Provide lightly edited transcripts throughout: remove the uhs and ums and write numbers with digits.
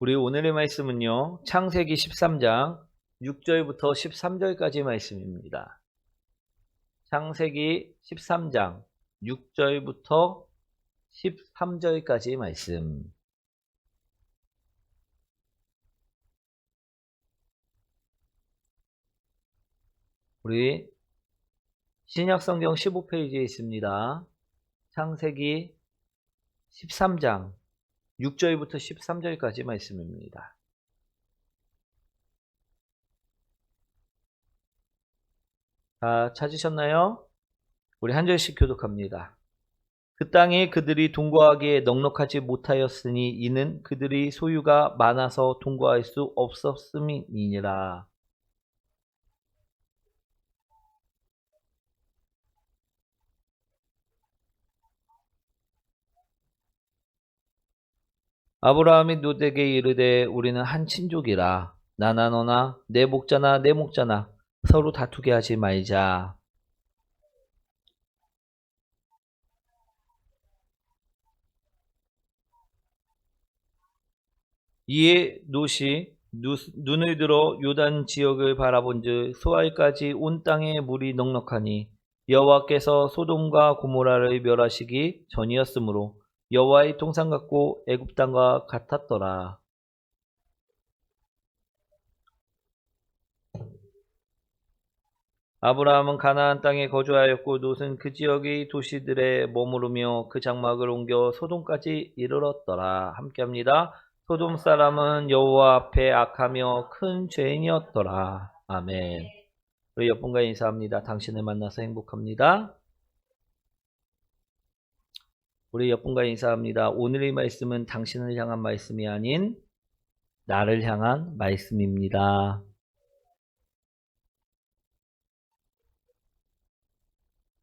우리 오늘의 말씀은요, 창세기 13장 6절부터 13절까지 말씀입니다. 창세기 13장 6절부터 13절까지 말씀. 우리 신약성경 15페이지에 있습니다. 창세기 13장 6절부터 13절까지 말씀입니다. 다 찾으셨나요? 우리 한 절씩 교독합니다. 그 땅에 그들이 동거하기에 넉넉하지 못하였으니 이는 그들이 소유가 많아서 동거할 수 없었음이니라. 아브라함이 롯에게 이르되 우리는 한 친족이라 나나 너나 내 목자나 내 목자나 서로 다투게 하지 말자. 이에 롯이 눈을 들어 요단 지역을 바라본즉 소알까지 온 땅에 물이 넉넉하니 여호와께서 소돔과 고모라를 멸하시기 전이었으므로 여호와의 통상 같고 애굽 땅과 같았더라. 아브라함은 가나안 땅에 거주하였고 롯은 그 지역의 도시들에 머무르며 그 장막을 옮겨 소돔까지 이르렀더라. 함께합니다. 소돔 사람은 여호와 앞에 악하며 큰 죄인이었더라. 아멘. 우리 옆분과 인사합니다. 당신을 만나서 행복합니다. 우리 옆분과 인사합니다. 오늘의 말씀은 당신을 향한 말씀이 아닌 나를 향한 말씀입니다.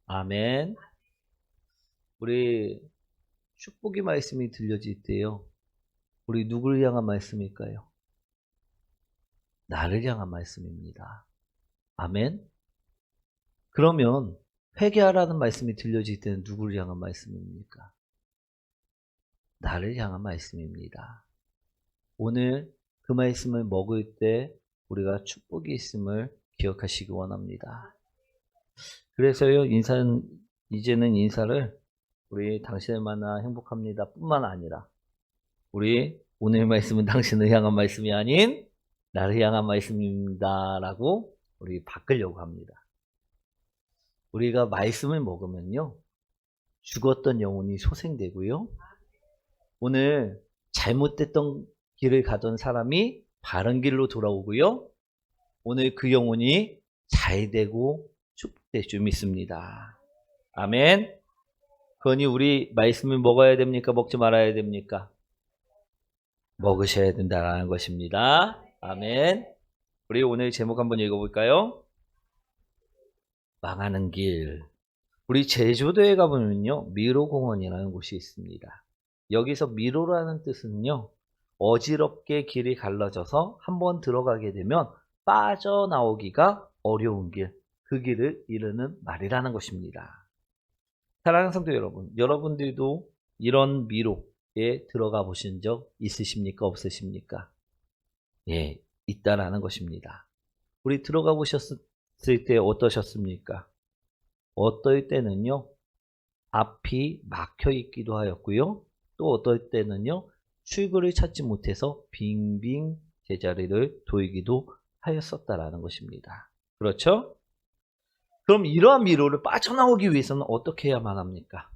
아멘. 우리 축복의 말씀이 들려질 때요. 우리 누구를 향한 말씀일까요? 나를 향한 말씀입니다. 아멘. 그러면 회개하라는 말씀이 들려질 때는 누구를 향한 말씀입니까? 나를 향한 말씀입니다. 오늘 그 말씀을 먹을 때 우리가 축복이 있음을 기억하시기 원합니다. 그래서요, 이제는 인사를 우리 당신을 만나 행복합니다 뿐만 아니라 우리 오늘 말씀은 당신을 향한 말씀이 아닌 나를 향한 말씀입니다 라고 우리 바꾸려고 합니다. 우리가 말씀을 먹으면요, 죽었던 영혼이 소생되고요, 오늘 잘못됐던 길을 가던 사람이 바른 길로 돌아오고요, 오늘 그 영혼이 잘 되고 축복될 줄 믿습니다. 아멘. 그러니 우리 말씀을 먹어야 됩니까? 먹지 말아야 됩니까? 먹으셔야 된다는 것입니다. 아멘. 우리 오늘 제목 한번 읽어볼까요? 망하는 길. 우리 제주도에 가보면요, 미로공원이라는 곳이 있습니다. 여기서 미로라는 뜻은요, 어지럽게 길이 갈라져서 한번 들어가게 되면 빠져나오기가 어려운 길, 그 길을 이르는 말이라는 것입니다. 사랑하는 성도 여러분, 여러분들도 이런 미로에 들어가 보신 적 있으십니까? 없으십니까? 예, 있다라는 것입니다. 우리 들어가 보셨을 때 어떠셨습니까? 어떨 때는요, 앞이 막혀 있기도 하였고요, 또 어떨 때는요, 출구를 찾지 못해서 빙빙 제자리를 돌기도 하였었다라는 것입니다. 그렇죠? 그럼 이러한 미로를 빠져나오기 위해서는 어떻게 해야만 합니까?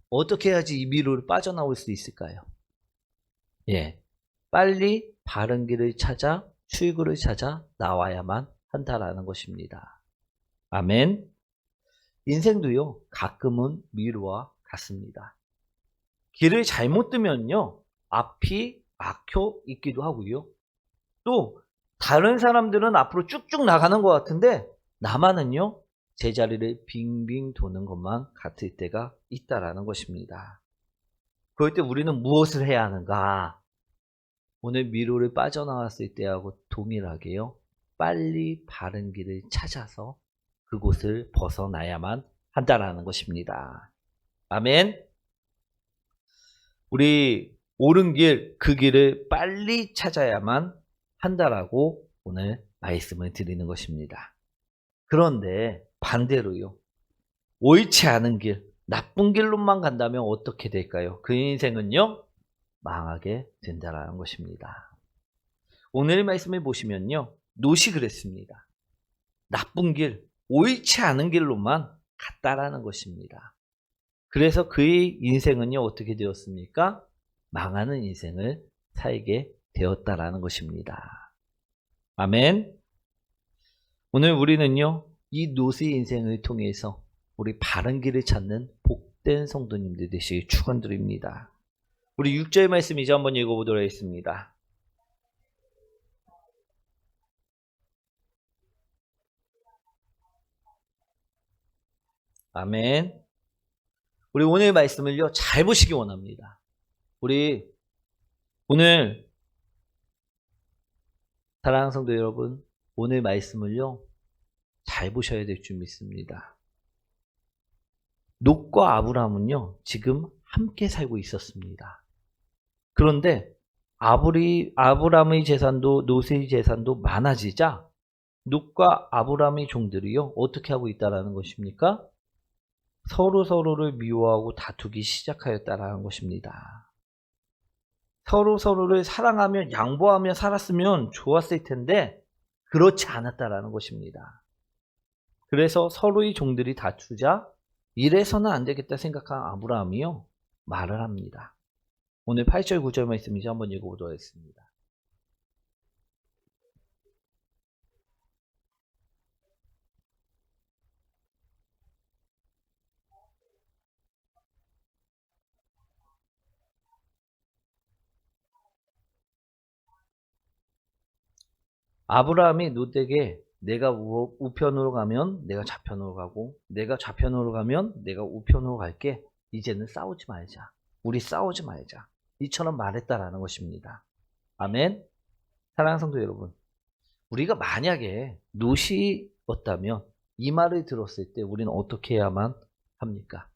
어떻게 해야지 이 미로를 빠져나올 수 있을까요? 예, 빨리 바른 길을 찾아 출구를 찾아 나와야만 한다라는 것입니다. 아멘. 인생도요, 가끔은 미로와 같습니다. 길을 잘못 뜨면요, 앞이 막혀 있기도 하고요, 또 다른 사람들은 앞으로 쭉쭉 나가는 것 같은데 나만은요, 제자리를 빙빙 도는 것만 같을 때가 있다라는 것입니다. 그럴 때 우리는 무엇을 해야 하는가? 오늘 미로를 빠져나왔을 때하고 동일하게요, 빨리 바른 길을 찾아서 그곳을 벗어나야만 한다라는 것입니다. 아멘. 우리 옳은 길, 그 길을 빨리 찾아야만 한다라고 오늘 말씀을 드리는 것입니다. 그런데 반대로요. 옳지 않은 길, 나쁜 길로만 간다면 어떻게 될까요? 그 인생은요, 망하게 된다라는 것입니다. 오늘 말씀을 보시면요, 롯이 그랬습니다. 나쁜 길, 옳지 않은 길로만 갔다라는 것입니다. 그래서 그의 인생은요, 어떻게 되었습니까? 망하는 인생을 살게 되었다라는 것입니다. 아멘. 오늘 우리는요, 이 롯의 인생을 통해서 우리 바른 길을 찾는 복된 성도님들 되시길 축원드립니다. 우리 6절 말씀 이제 한번 읽어보도록 하겠습니다. 아멘. 우리 오늘 말씀을요, 잘 보시기 원합니다. 우리 오늘 사랑하는 성도 여러분, 오늘 말씀을요, 잘 보셔야 될 줄 믿습니다. 롯과 아브라함은요, 지금 함께 살고 있었습니다. 그런데 아브라함의 재산도 롯의 재산도 많아지자 롯과 아브라함의 종들이요, 어떻게 하고 있다라는 것입니까? 서로를 미워하고 다투기 시작하였다라는 것입니다. 서로를 사랑하며 양보하며 살았으면 좋았을 텐데 그렇지 않았다라는 것입니다. 그래서 서로의 종들이 다투자 이래서는 안 되겠다 생각한 아브라함이요, 말을 합니다. 오늘 8절 9절 말씀 이제 한번 읽어보도록 하겠습니다. 아브라함이 롯에게 내가 우편으로 가면 내가 좌편으로 가고 내가 좌편으로 가면 내가 우편으로 갈게. 이제는 싸우지 말자. 우리 싸우지 말자. 이처럼 말했다라는 것입니다. 아멘. 사랑하는 성도 여러분, 우리가 만약에 롯이었다면 이 말을 들었을 때 우리는 어떻게 해야만 합니까?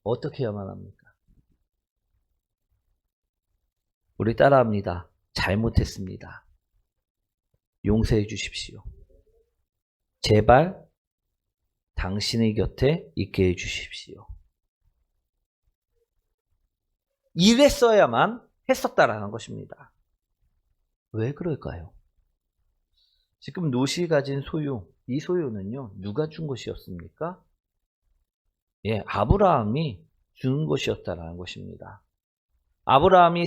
어떻게 해야만 합니까? 우리 따라합니다. 잘못했습니다. 용서해 주십시오. 제발 당신의 곁에 있게 해 주십시오. 이랬어야만 했었다라는 것입니다. 왜 그럴까요? 지금 롯이 가진 소유, 이 소유는요, 누가 준 것이었습니까? 예, 아브라함이 준 것이었다라는 것입니다. 아브라함이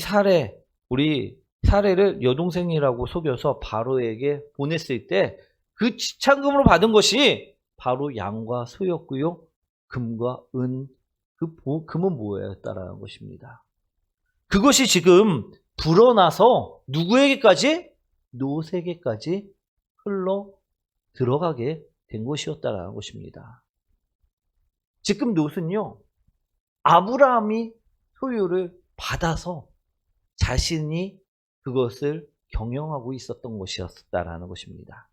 우리 사례를 여동생이라고 속여서 바로에게 보냈을 때 그 지참금으로 받은 것이 바로 양과 소였고요, 금과 은, 금은 뭐였다라는 것입니다. 그것이 지금 불어나서 누구에게까지? 롯에게까지 흘러 들어가게 된 것이었다라는 것입니다. 지금 롯은요, 아브라함이 소유를 받아서 자신이 그것을 경영하고 있었던 것이었다라는 것입니다.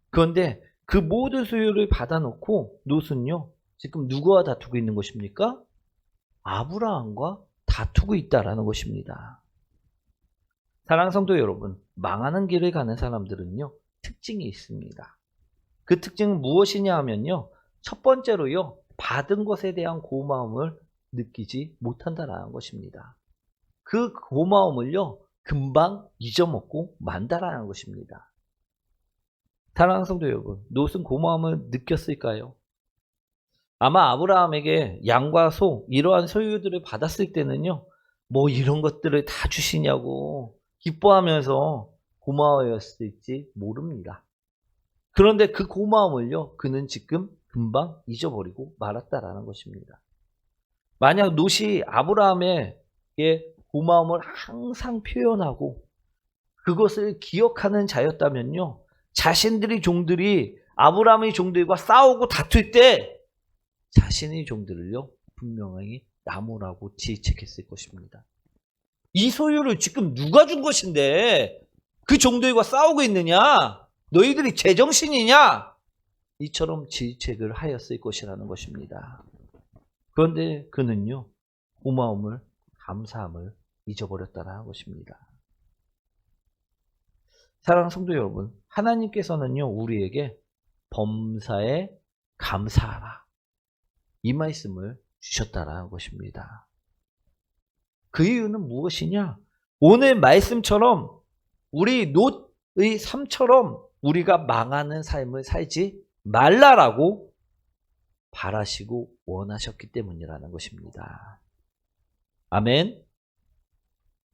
그런데 그 모든 소유를 받아놓고 롯은요, 지금 누구와 다투고 있는 것입니까? 아브라함과 다투고 있다라는 것입니다. 사랑하는 성도 여러분, 망하는 길을 가는 사람들은요, 특징이 있습니다. 그 특징은 무엇이냐 하면요, 첫 번째로요, 받은 것에 대한 고마움을 느끼지 못한다라는 것입니다. 그 고마움을요, 금방 잊어먹고 만다라는 것입니다. 사랑하는 성도 여러분, 롯은 고마움을 느꼈을까요? 아마 아브라함에게 양과 소, 이러한 소유들을 받았을 때는요, 뭐 이런 것들을 다 주시냐고 기뻐하면서 고마워했을지 모릅니다. 그런데 그 고마움을요, 그는 지금 금방 잊어버리고 말았다라는 것입니다. 만약 롯이 아브라함에게 고마움을 항상 표현하고 그것을 기억하는 자였다면요, 자신들의 종들이 아브라함의 종들과 싸우고 다툴 때 자신의 종들을요, 분명히 나무라고 지책했을 것입니다. 이 소유를 지금 누가 준 것인데 그 종들과 싸우고 있느냐? 너희들이 제정신이냐? 이처럼 질책을 하였을 것이라는 것입니다. 그런데 그는요, 고마움을, 감사함을 잊어버렸다는 것입니다. 사랑하는 성도 여러분, 하나님께서는요, 우리에게 범사에 감사하라, 이 말씀을 주셨다라는 것입니다. 그 이유는 무엇이냐? 오늘 말씀처럼 우리 롯의 삶처럼 우리가 망하는 삶을 살지 말라라고 바라시고 원하셨기 때문이라는 것입니다. 아멘.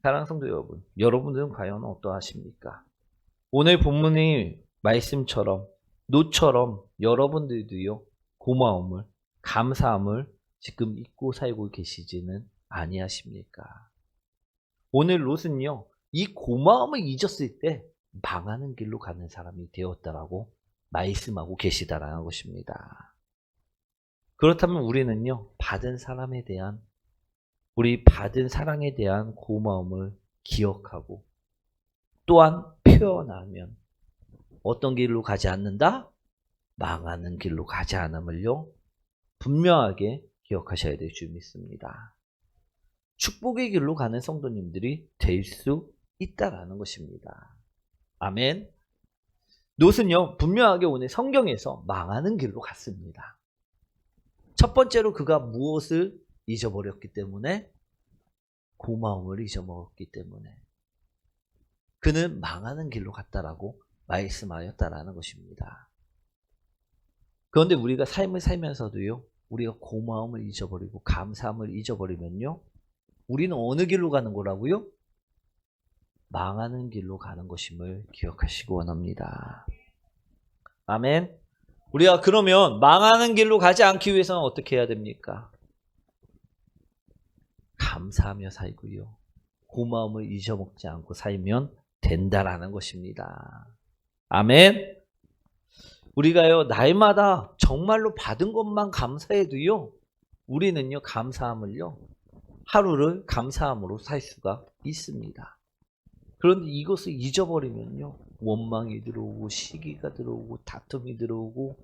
사랑하는 성도 여러분, 여러분들은 과연 어떠하십니까? 오늘 본문의 말씀처럼 롯처럼 여러분들도요, 고마움을, 감사함을 지금 잊고 살고 계시지는 아니하십니까? 오늘 롯은요, 이 고마움을 잊었을 때 망하는 길로 가는 사람이 되었다라고 말씀하고 계시다라는 것입니다. 그렇다면 우리는요, 받은 사람에 대한, 우리 받은 사랑에 대한 고마움을 기억하고 또한 표현하면 어떤 길로 가지 않는다? 망하는 길로 가지 않음을요, 분명하게 기억하셔야 될 줄 믿습니다. 축복의 길로 가는 성도님들이 될 수 있다라는 것입니다. 아멘. 롯은요, 분명하게 오늘 성경에서 망하는 길로 갔습니다. 첫 번째로 그가 무엇을 잊어버렸기 때문에? 고마움을 잊어먹었기 때문에 그는 망하는 길로 갔다라고 말씀하였다라는 것입니다. 그런데 우리가 삶을 살면서도요, 우리가 고마움을 잊어버리고 감사함을 잊어버리면요, 우리는 어느 길로 가는 거라고요? 망하는 길로 가는 것임을 기억하시기 원합니다. 아멘. 우리가 그러면 망하는 길로 가지 않기 위해서는 어떻게 해야 됩니까? 감사하며 살고요, 고마움을 잊어먹지 않고 살면 된다라는 것입니다. 아멘. 우리가요, 날마다 정말로 받은 것만 감사해도요, 우리는요, 감사함을요, 하루를 감사함으로 살 수가 있습니다. 그런데 이것을 잊어버리면요, 원망이 들어오고 시기가 들어오고 다툼이 들어오고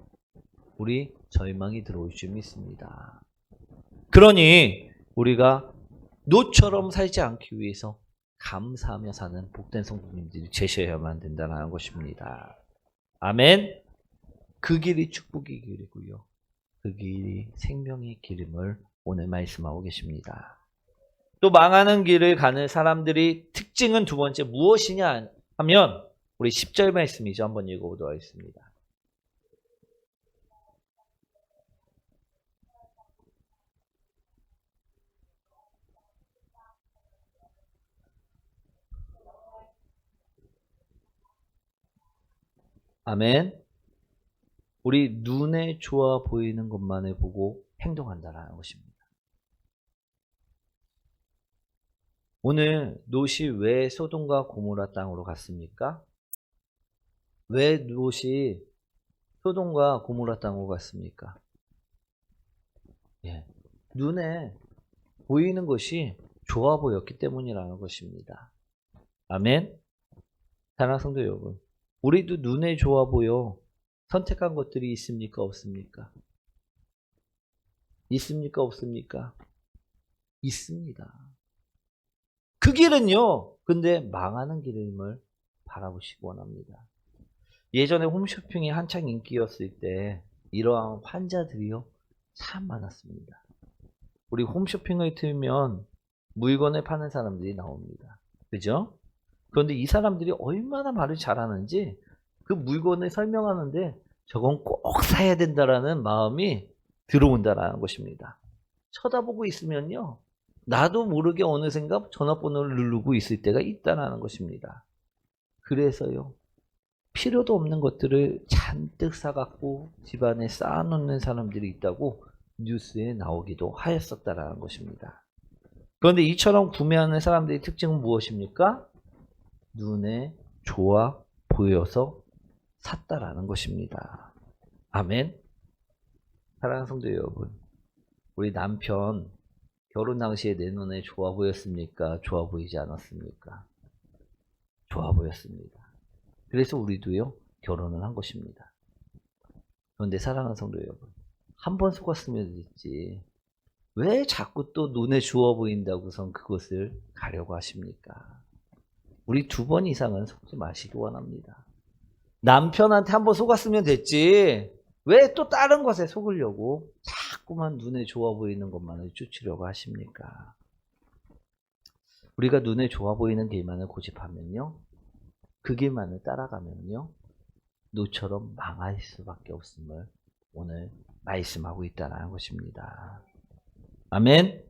우리 절망이 들어올 줄 믿습니다. 그러니 우리가 롯처럼 살지 않기 위해서 감사하며 사는 복된 성도님들이 되셔야만 된다는 것입니다. 아멘. 그 길이 축복의 길이고요, 그 길이 생명의 길임을 오늘 말씀하고 계십니다. 또 망하는 길을 가는 사람들이 특징은 두 번째 무엇이냐 하면 우리 10절 말씀이죠. 한번 읽어보도록 하겠습니다. 아멘. 우리 눈에 좋아 보이는 것만을 보고 행동한다는 것입니다. 오늘 롯이 왜 소돔과 고모라 땅으로 갔습니까? 왜 롯이 소돔과 고모라 땅으로 갔습니까? 예, 눈에 보이는 것이 좋아 보였기 때문이라는 것입니다. 아멘. 사랑하는 성도 여러분, 우리도 눈에 좋아 보여 선택한 것들이 있습니까? 없습니까? 있습니까? 없습니까? 있습니다. 그 길은요, 근데 망하는 길임을 바라보시기 원합니다. 예전에 홈쇼핑이 한창 인기였을 때 이러한 환자들이요, 참 많았습니다. 우리 홈쇼핑을 틀면 물건을 파는 사람들이 나옵니다. 그죠? 그런데 이 사람들이 얼마나 말을 잘하는지 그 물건을 설명하는데 저건 꼭 사야 된다라는 마음이 들어온다라는 것입니다. 쳐다보고 있으면요, 나도 모르게 어느샌가 전화번호를 누르고 있을 때가 있다라는 것입니다. 그래서요, 필요도 없는 것들을 잔뜩 사갖고 집안에 쌓아놓는 사람들이 있다고 뉴스에 나오기도 하였었다라는 것입니다. 그런데 이처럼 구매하는 사람들의 특징은 무엇입니까? 눈에 좋아 보여서 샀다라는 것입니다. 아멘. 사랑하는 성도 여러분, 우리 남편 결혼 당시에 내 눈에 좋아 보였습니까? 좋아 보이지 않았습니까? 좋아 보였습니다. 그래서 우리도요, 결혼을 한 것입니다. 그런데 사랑하는 성도 여러분, 한 번 속았으면 됐지 왜 자꾸 또 눈에 좋아 보인다고선 그것을 가려고 하십니까? 우리 2번 이상은 속지 마시기 원합니다. 남편한테 한번 속았으면 됐지. 왜 또 다른 것에 속으려고 자꾸만 눈에 좋아 보이는 것만을 쫓으려고 하십니까? 우리가 눈에 좋아 보이는 길만을 고집하면요, 그 길만을 따라가면요, 노처럼 망할 수밖에 없음을 오늘 말씀하고 있다는 것입니다. 아멘.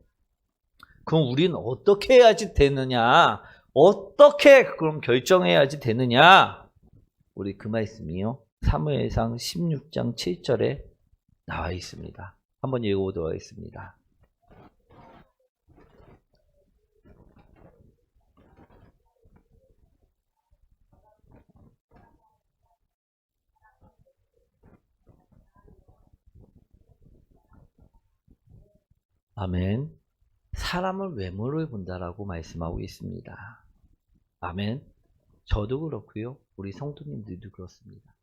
그럼 우리는 어떻게 해야지 되느냐? 어떻게 그럼 결정해야지 되느냐? 우리 그 말씀이요, 사무엘상 16장 7절에 나와 있습니다. 한번 읽어보도록 하겠습니다. 아멘. 사람을 외모를 본다라고 말씀하고 있습니다. 아멘. 저도 그렇고요, 우리 성도님들도 그렇습니다.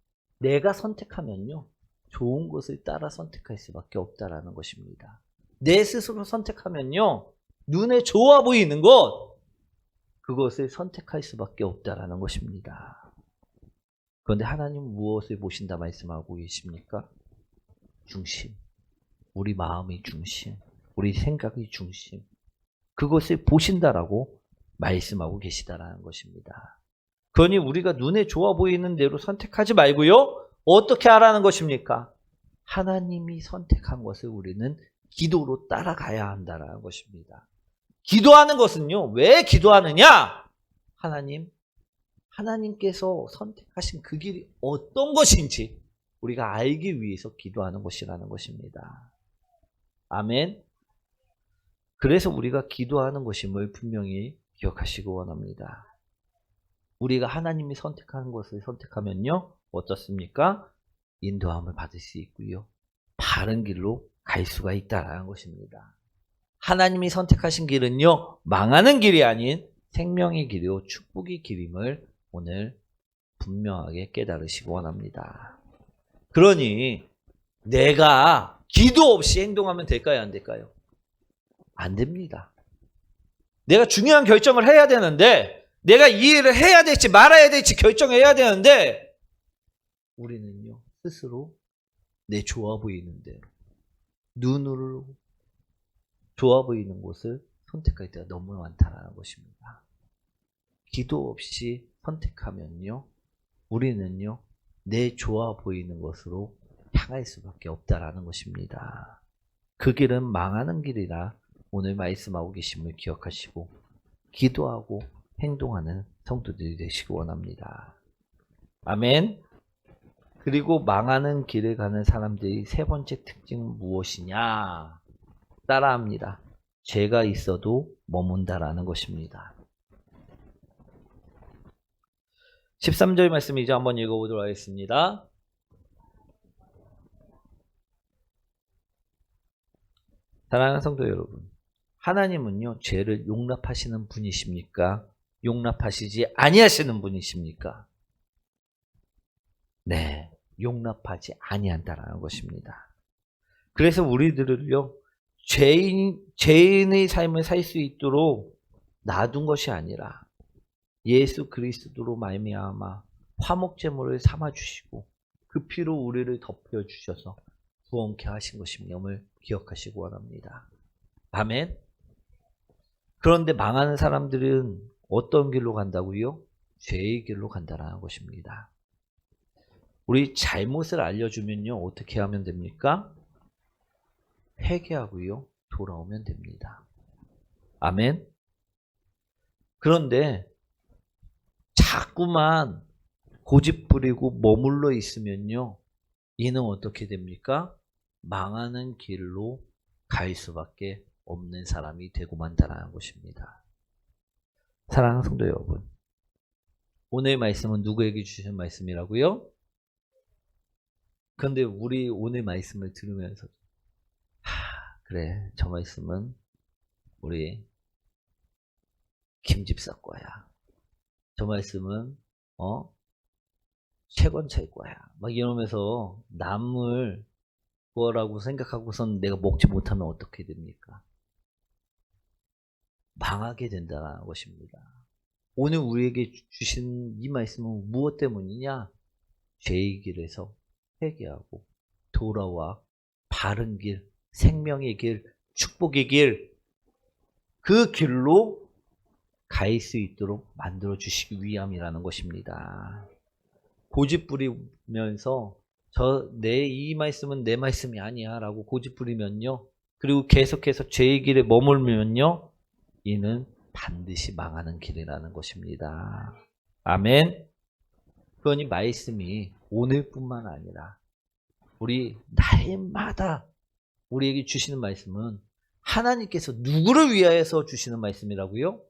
내가 선택하면요, 좋은 것을 따라 선택할 수밖에 없다라는 것입니다. 내 스스로 선택하면요, 눈에 좋아 보이는 것, 그것을 선택할 수밖에 없다라는 것입니다. 그런데 하나님은 무엇을 보신다 말씀하고 계십니까? 중심. 우리 마음의 중심. 우리 생각의 중심. 그것을 보신다라고 말씀하고 계시다라는 것입니다. 그러니 우리가 눈에 좋아 보이는 대로 선택하지 말고요, 어떻게 하라는 것입니까? 하나님이 선택한 것을 우리는 기도로 따라가야 한다는 것입니다. 기도하는 것은요, 왜 기도하느냐? 하나님께서 선택하신 그 길이 어떤 것인지 우리가 알기 위해서 기도하는 것이라는 것입니다. 아멘. 그래서 우리가 기도하는 것임을 분명히 기억하시기 원합니다. 우리가 하나님이 선택하는 것을 선택하면요, 어떻습니까? 인도함을 받을 수 있고요, 바른 길로 갈 수가 있다는 것입니다. 하나님이 선택하신 길은요, 망하는 길이 아닌 생명의 길이요 축복의 길임을 오늘 분명하게 깨달으시기 원합니다. 그러니 내가 기도 없이 행동하면 될까요, 안 될까요? 안 됩니다. 내가 중요한 결정을 해야 되는데, 내가 이 일을 해야 될지 말아야 될지 결정해야 되는데, 우리는요, 스스로 내 좋아 보이는 대로, 눈으로 좋아 보이는 곳을 선택할 때가 너무 많다는 것입니다. 기도 없이 선택하면요, 우리는요, 내 좋아 보이는 것으로 향할 수밖에 없다라는 것입니다. 그 길은 망하는 길이라 오늘 말씀하고 계심을 기억하시고 기도하고 행동하는 성도들이 되시기 원합니다. 아멘. 그리고 망하는 길을 가는 사람들의 세 번째 특징은 무엇이냐? 따라합니다. 죄가 있어도 머문다라는 것입니다. 13절 말씀이죠. 한번 읽어보도록 하겠습니다. 사랑하는 성도 여러분, 하나님은요, 죄를 용납하시는 분이십니까? 용납하시지 아니하시는 분이십니까? 네, 용납하지 아니한다라는 것입니다. 그래서 우리들을요, 죄인의 삶을 살 수 있도록 놔둔 것이 아니라 예수 그리스도로 말미암아 화목제물을 삼아 주시고 그 피로 우리를 덮여 주셔서 구원케 하신 것임을 기억하시기 원합니다. 아멘. 그런데 망하는 사람들은 어떤 길로 간다고요? 죄의 길로 간다는 것입니다. 우리 잘못을 알려주면요, 어떻게 하면 됩니까? 회개하고요, 돌아오면 됩니다. 아멘. 그런데 자꾸만 고집 부리고 머물러 있으면요, 이는 어떻게 됩니까? 망하는 길로 갈 수밖에 없는 사람이 되고 만다라는 것입니다. 사랑하는 성도 여러분, 오늘 말씀은 누구에게 주신 말씀이라고요? 그런데 우리 오늘 말씀을 들으면서 그래, 저 말씀은 우리 김집사 거야. 저 말씀은 최건철 거야. 막 이러면서 남을 거라고 생각하고선 내가 먹지 못하면 어떻게 됩니까? 망하게 된다는 것입니다. 오늘 우리에게 주신 이 말씀은 무엇 때문이냐? 죄의 길에서 회개하고 돌아와 바른 길, 생명의 길, 축복의 길, 그 길로 갈 수 있도록 만들어 주시기 위함이라는 것입니다. 고집 부리면서 내 이 말씀은 내 말씀이 아니야 라고 고집 부리면요, 그리고 계속해서 죄의 길에 머물면요, 이는 반드시 망하는 길이라는 것입니다. 아멘. 그러니 말씀이 오늘뿐만 아니라 우리 날마다 우리에게 주시는 말씀은 하나님께서 누구를 위하여서 주시는 말씀이라고요?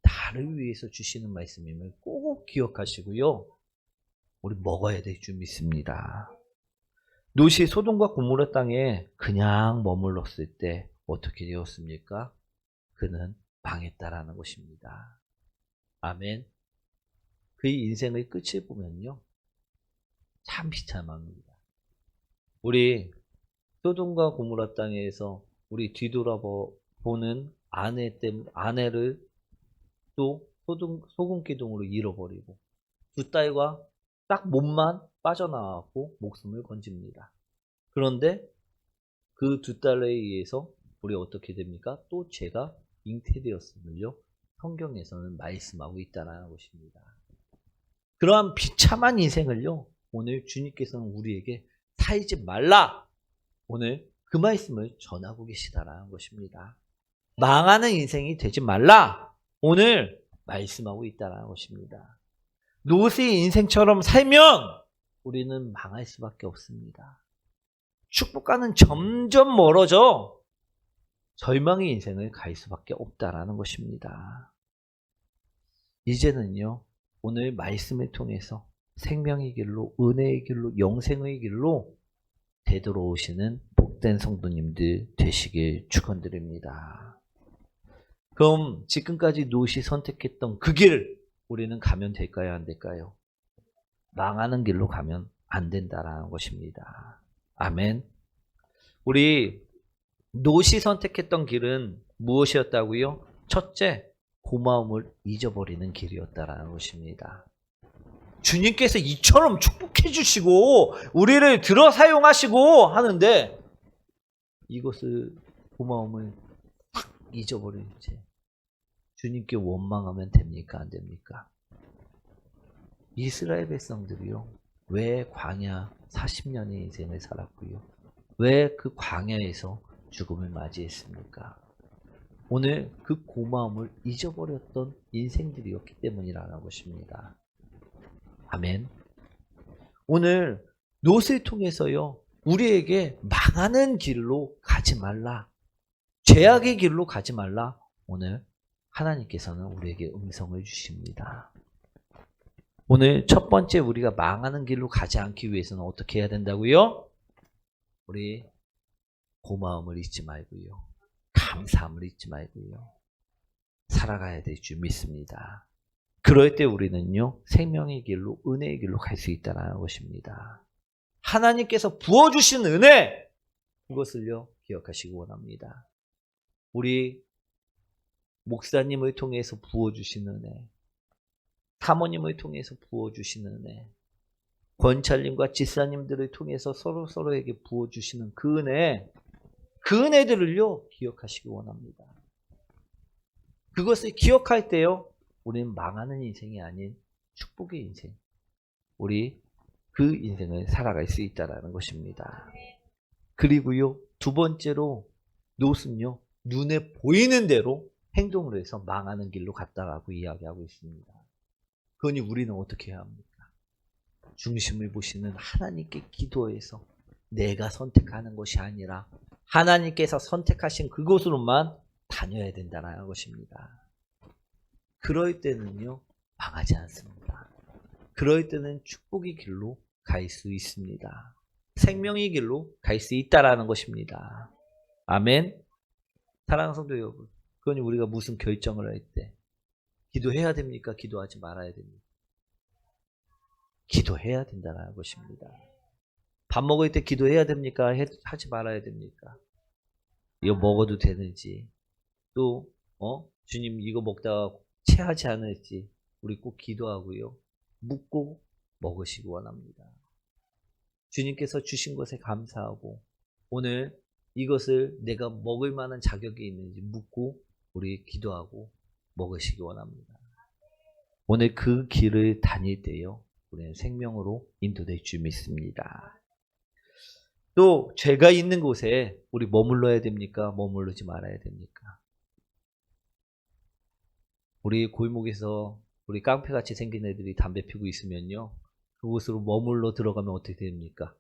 나를 위해서 주시는 말씀임을 꼭 기억하시고요, 우리 먹어야 될 줄 믿습니다. 롯이 소돔과 고모라 땅에 그냥 머물렀을 때 어떻게 되었습니까? 그는 망했다라는 것입니다. 아멘. 그의 인생의 끝을 보면요, 참 비참합니다. 우리 소돔과 고모라 땅에서 우리 뒤돌아보는 아내를 또 소금 기둥으로 잃어버리고 두 딸과 딱 몸만 빠져나왔고 목숨을 건집니다. 그런데 그 두 딸에 의해서 우리 어떻게 됩니까? 또 죄가 잉태되었음을요, 성경에서는 말씀하고 있다는 것입니다. 그러한 비참한 인생을요, 오늘 주님께서는 우리에게 살지 말라, 오늘 그 말씀을 전하고 계시다라는 것입니다. 망하는 인생이 되지 말라, 오늘 말씀하고 있다는 것입니다. 롯의 인생처럼 살면 우리는 망할 수밖에 없습니다. 축복과는 점점 멀어져 절망의 인생을 갈 수밖에 없다라는 것입니다. 이제는요, 오늘 말씀을 통해서 생명의 길로, 은혜의 길로, 영생의 길로 되돌아오시는 복된 성도님들 되시길 축원드립니다. 그럼 지금까지 롯이 선택했던 그 길, 우리는 가면 될까요, 안 될까요? 망하는 길로 가면 안 된다라는 것입니다. 아멘. 우리 롯이 선택했던 길은 무엇이었다고요? 첫째, 고마움을 잊어버리는 길이었다라는 것입니다. 주님께서 이처럼 축복해 주시고 우리를 들어 사용하시고 하는데 이것을, 고마움을 딱 잊어버린 채 주님께 원망하면 됩니까, 안 됩니까? 이스라엘 백성들이요, 왜 광야 40년의 인생을 살았고요, 왜 그 광야에서 죽음을 맞이했습니까? 오늘 그 고마움을 잊어버렸던 인생들이었기 때문이라는 것입니다. 아멘. 오늘 롯을 통해서요, 우리에게 망하는 길로 가지 말라, 죄악의 길로 가지 말라, 오늘 하나님께서는 우리에게 음성을 주십니다. 오늘 첫 번째, 우리가 망하는 길로 가지 않기 위해서는 어떻게 해야 된다고요? 우리 고마움을 잊지 말고요, 감사함을 잊지 말고요, 살아가야 될 줄 믿습니다. 그럴 때 우리는요, 생명의 길로, 은혜의 길로 갈 수 있다는 것입니다. 하나님께서 부어주신 은혜, 그것을요 기억하시기 원합니다. 우리 목사님을 통해서 부어주신 은혜, 사모님을 통해서 부어주시는 은혜, 권찰님과 지사님들을 통해서 서로에게 부어주시는 그 은혜들을요 기억하시기 원합니다. 그것을 기억할 때요, 우리는 망하는 인생이 아닌 축복의 인생, 우리 그 인생을 살아갈 수 있다는 것입니다. 그리고요, 두 번째로 롯은요, 눈에 보이는 대로 행동을 해서 망하는 길로 갔다라고 이야기하고 있습니다. 그러니 우리는 어떻게 해야 합니까? 중심을 보시는 하나님께 기도해서 내가 선택하는 것이 아니라 하나님께서 선택하신 그곳으로만 다녀야 된다는 것입니다. 그럴 때는요, 망하지 않습니다. 그럴 때는 축복의 길로 갈 수 있습니다. 생명의 길로 갈 수 있다라는 것입니다. 아멘. 사랑하는 성도 여러분, 그러니 우리가 무슨 결정을 할 때 기도해야 됩니까? 기도하지 말아야 됩니까? 기도해야 된다는 것입니다. 밥 먹을 때 기도해야 됩니까? 하지 말아야 됩니까? 이거 먹어도 되는지, 또 주님 이거 먹다가 체하지 않을지 우리 꼭 기도하고요. 묻고 먹으시기 원합니다. 주님께서 주신 것에 감사하고 오늘 이것을 내가 먹을 만한 자격이 있는지 묻고 우리 기도하고 먹으시기 원합니다. 오늘 그 길을 다닐 때요, 우리는 생명으로 인도될 줄 믿습니다. 또 죄가 있는 곳에 우리 머물러야 됩니까? 머무르지 말아야 됩니까? 우리 골목에서 우리 깡패같이 생긴 애들이 담배 피고 있으면요, 그곳으로 머물러 들어가면 어떻게 됩니까?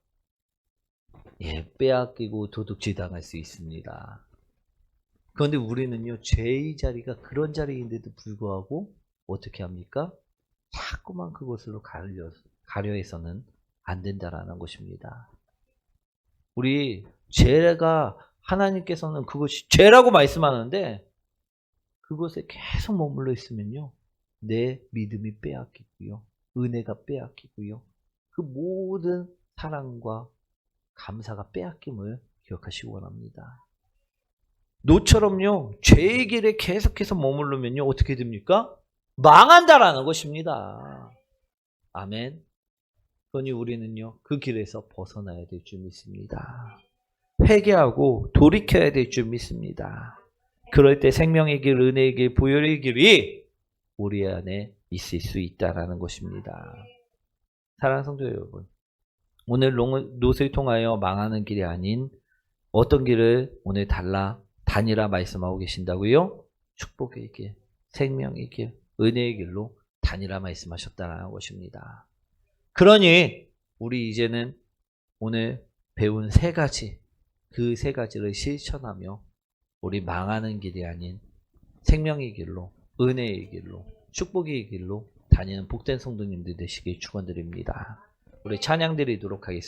예, 빼앗기고 도둑질 당할 수 있습니다. 그런데 우리는요, 죄의 자리가 그런 자리인데도 불구하고 어떻게 합니까? 자꾸만 그곳으로 가려 해서는 안 된다라는 것입니다. 우리 죄가 하나님께서는 그것이 죄라고 말씀하는데 그곳에 계속 머물러 있으면요, 내 믿음이 빼앗기고요, 은혜가 빼앗기고요, 그 모든 사랑과 감사가 빼앗김을 기억하시기 원합니다. 노처럼요, 죄의 길에 계속해서 머무르면요, 어떻게 됩니까? 망한다라는 것입니다. 아멘. 그러니 우리는요, 그 길에서 벗어나야 될 줄 믿습니다. 회개하고 돌이켜야 될 줄 믿습니다. 그럴 때 생명의 길, 은혜의 길, 보혈의 길이 우리 안에 있을 수 있다라는 것입니다. 사랑하는 성도 여러분, 오늘 롯을 통하여 망하는 길이 아닌 어떤 길을 오늘 다니라 말씀하고 계신다고요? 축복의 길, 생명의 길, 은혜의 길로 다니라 말씀하셨다는 것입니다. 그러니 우리 이제는 오늘 배운 세 가지, 그 세 가지를 실천하며 우리 망하는 길이 아닌 생명의 길로, 은혜의 길로, 축복의 길로 다니는 복된 성도님들 되시길 축원드립니다. 우리 찬양 드리도록 하겠습니다.